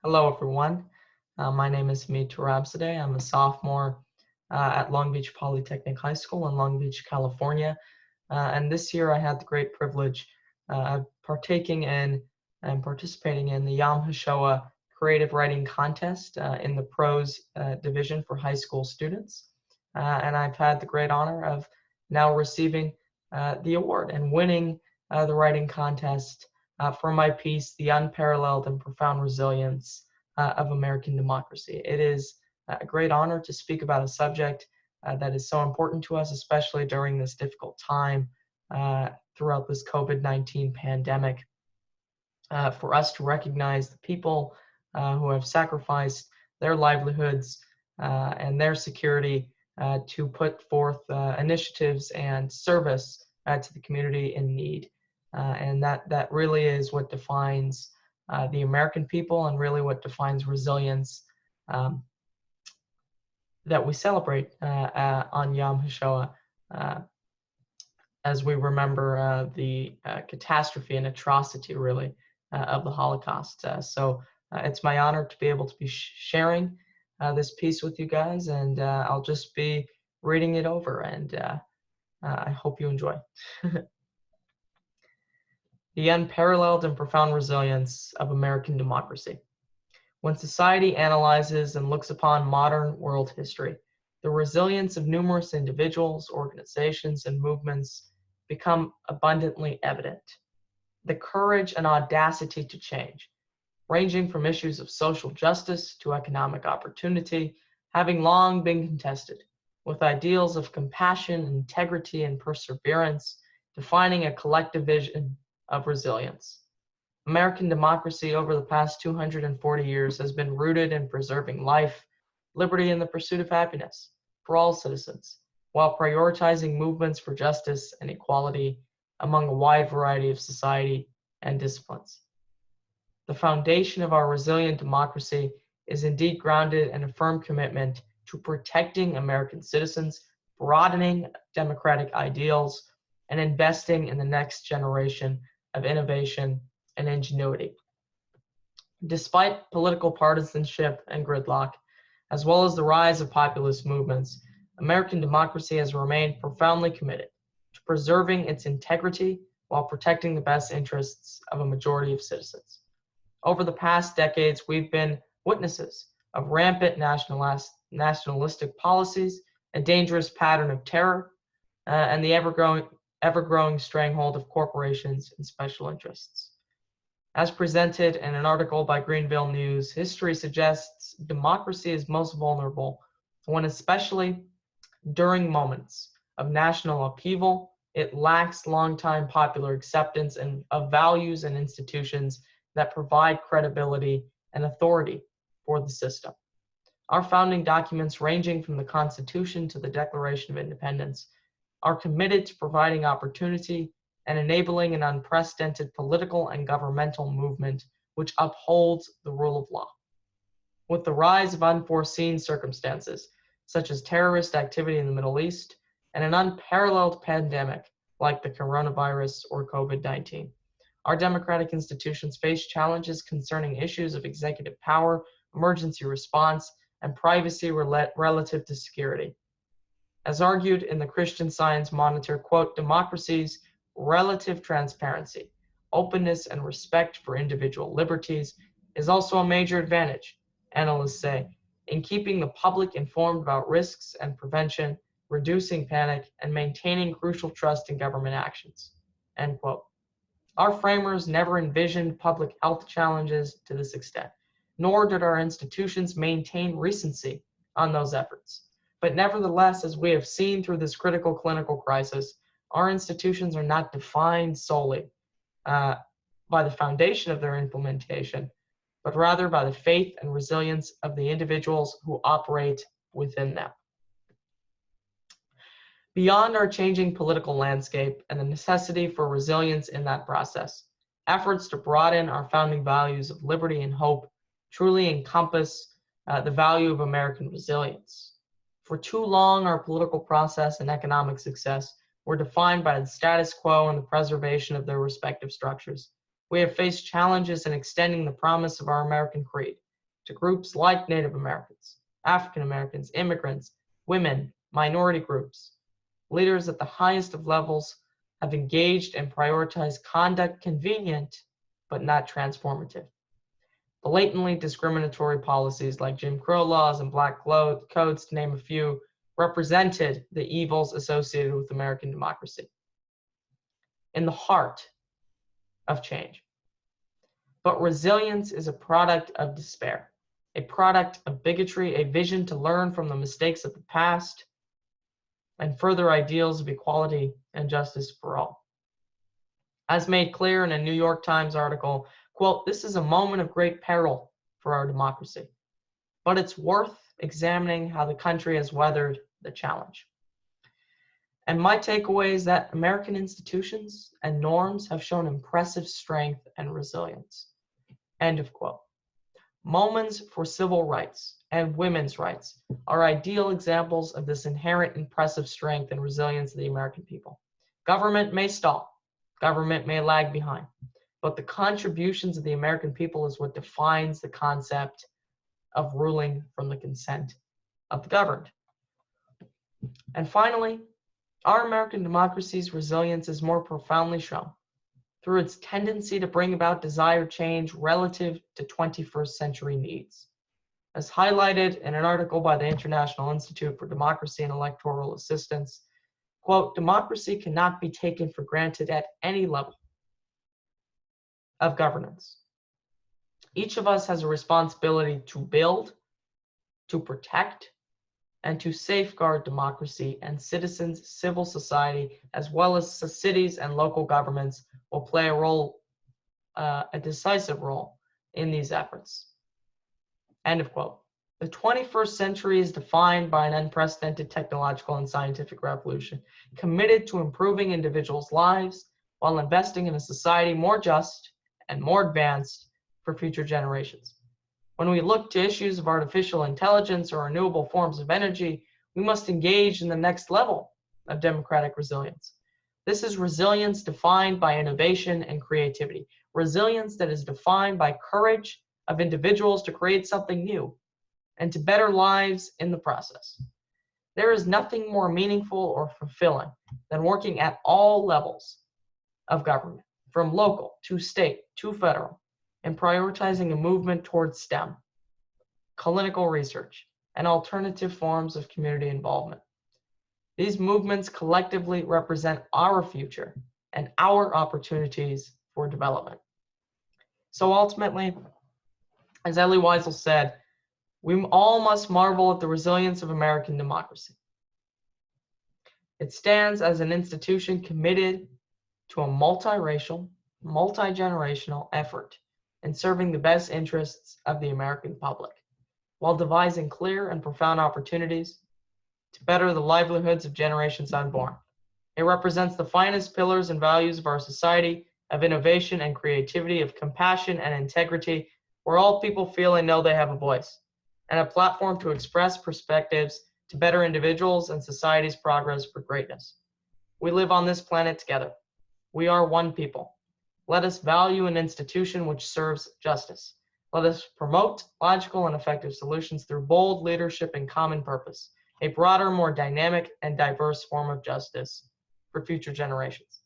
Hello, everyone. My name is Hamid Torabzadeh. I'm a sophomore at Long Beach Polytechnic High School in Long Beach, California. And this year I had the great privilege of partaking in and participating in the Yom HaShoah Creative Writing Contest in the prose division for high school students. And I've had the great honor of now receiving the award and winning the writing contest for my piece, The Unparalleled and Profound Resilience of American Democracy. It is a great honor to speak about a subject that is so important to us, especially during this difficult time throughout this COVID-19 pandemic. For us to recognize the people who have sacrificed their livelihoods and their security to put forth initiatives and service to the community in need. And that really is what defines the American people and really what defines resilience that we celebrate on Yom HaShoah as we remember the catastrophe and atrocity, really, of the Holocaust. So it's my honor to be able to be sharing this piece with you guys, and I'll just be reading it over, and I hope you enjoy. The Unparalleled and Profound Resilience of American Democracy. When society analyzes and looks upon modern world history, the resilience of numerous individuals, organizations, and movements become abundantly evident. The courage and audacity to change, ranging from issues of social justice to economic opportunity, having long been contested, with ideals of compassion, integrity, and perseverance, defining a collective vision of resilience. American democracy over the past 240 years has been rooted in preserving life, liberty, and the pursuit of happiness for all citizens, while prioritizing movements for justice and equality among a wide variety of society and disciplines. The foundation of our resilient democracy is indeed grounded in a firm commitment to protecting American citizens, broadening democratic ideals, and investing in the next generation of innovation and ingenuity. Despite political partisanship and gridlock, as well as the rise of populist movements, American democracy has remained profoundly committed to preserving its integrity while protecting the best interests of a majority of citizens. Over the past decades, we've been witnesses of rampant nationalistic policies, a dangerous pattern of terror, and the ever-growing stranglehold of corporations and special interests. As presented in an article by Greenville News, history suggests democracy is most vulnerable when, especially during moments of national upheaval, it lacks long-time popular acceptance of values and institutions that provide credibility and authority for the system. Our founding documents, ranging from the Constitution to the Declaration of Independence, are committed to providing opportunity and enabling an unprecedented political and governmental movement which upholds the rule of law. With the rise of unforeseen circumstances, such as terrorist activity in the Middle East and an unparalleled pandemic like the coronavirus or COVID-19, our democratic institutions face challenges concerning issues of executive power, emergency response, and privacy relative to security. As argued in the Christian Science Monitor, quote, democracy's relative transparency, openness, and respect for individual liberties is also a major advantage, analysts say, in keeping the public informed about risks and prevention, reducing panic, and maintaining crucial trust in government actions, end quote. Our framers never envisioned public health challenges to this extent, nor did our institutions maintain recency on those efforts. But nevertheless, as we have seen through this critical clinical crisis, our institutions are not defined solely by the foundation of their implementation, but rather by the faith and resilience of the individuals who operate within them. Beyond our changing political landscape and the necessity for resilience in that process, efforts to broaden our founding values of liberty and hope truly encompass the value of American resilience. For too long, our political process and economic success were defined by the status quo and the preservation of their respective structures. We have faced challenges in extending the promise of our American creed, to groups like Native Americans, African Americans, immigrants, women, minority groups. Leaders at the highest of levels have engaged and prioritized conduct convenient but not transformative. Blatantly discriminatory policies like Jim Crow laws and black codes, to name a few, represented the evils associated with American democracy. In the heart of change. But resilience is a product of despair, a product of bigotry, a vision to learn from the mistakes of the past, and further ideals of equality and justice for all. As made clear in a New York Times article, quote, "This is a moment of great peril for our democracy, but it's worth examining how the country has weathered the challenge." And my takeaway is that American institutions and norms have shown impressive strength and resilience. End of quote. Moments for civil rights and women's rights are ideal examples of this inherent impressive strength and resilience of the American people. Government may stall, government may lag behind, but the contributions of the American people is what defines the concept of ruling from the consent of the governed. And finally, our American democracy's resilience is more profoundly shown through its tendency to bring about desired change relative to 21st century needs. As highlighted in an article by the International Institute for Democracy and Electoral Assistance, quote, "Democracy cannot be taken for granted at any level of governance. Each of us has a responsibility to build, to protect, and to safeguard democracy, and citizens, civil society, as well as cities and local governments will play a decisive role in these efforts." End of quote. The 21st century is defined by an unprecedented technological and scientific revolution, committed to improving individuals' lives while investing in a society more just and more advanced for future generations. When we look to issues of artificial intelligence or renewable forms of energy, we must engage in the next level of democratic resilience. This is resilience defined by innovation and creativity, resilience that is defined by courage of individuals to create something new and to better lives in the process. There is nothing more meaningful or fulfilling than working at all levels of government, from local to state to federal, and prioritizing a movement towards STEM, clinical research, and alternative forms of community involvement. These movements collectively represent our future and our opportunities for development. So ultimately, as Elie Wiesel said, we all must marvel at the resilience of American democracy. It stands as an institution committed to a multiracial, multi-generational effort in serving the best interests of the American public, while devising clear and profound opportunities to better the livelihoods of generations unborn. It represents the finest pillars and values of our society, of innovation and creativity, of compassion and integrity, where all people feel and know they have a voice, and a platform to express perspectives to better individuals and society's progress for greatness. We live on this planet together. We are one people. Let us value an institution which serves justice. Let us promote logical and effective solutions through bold leadership and common purpose, a broader, more dynamic and diverse form of justice for future generations.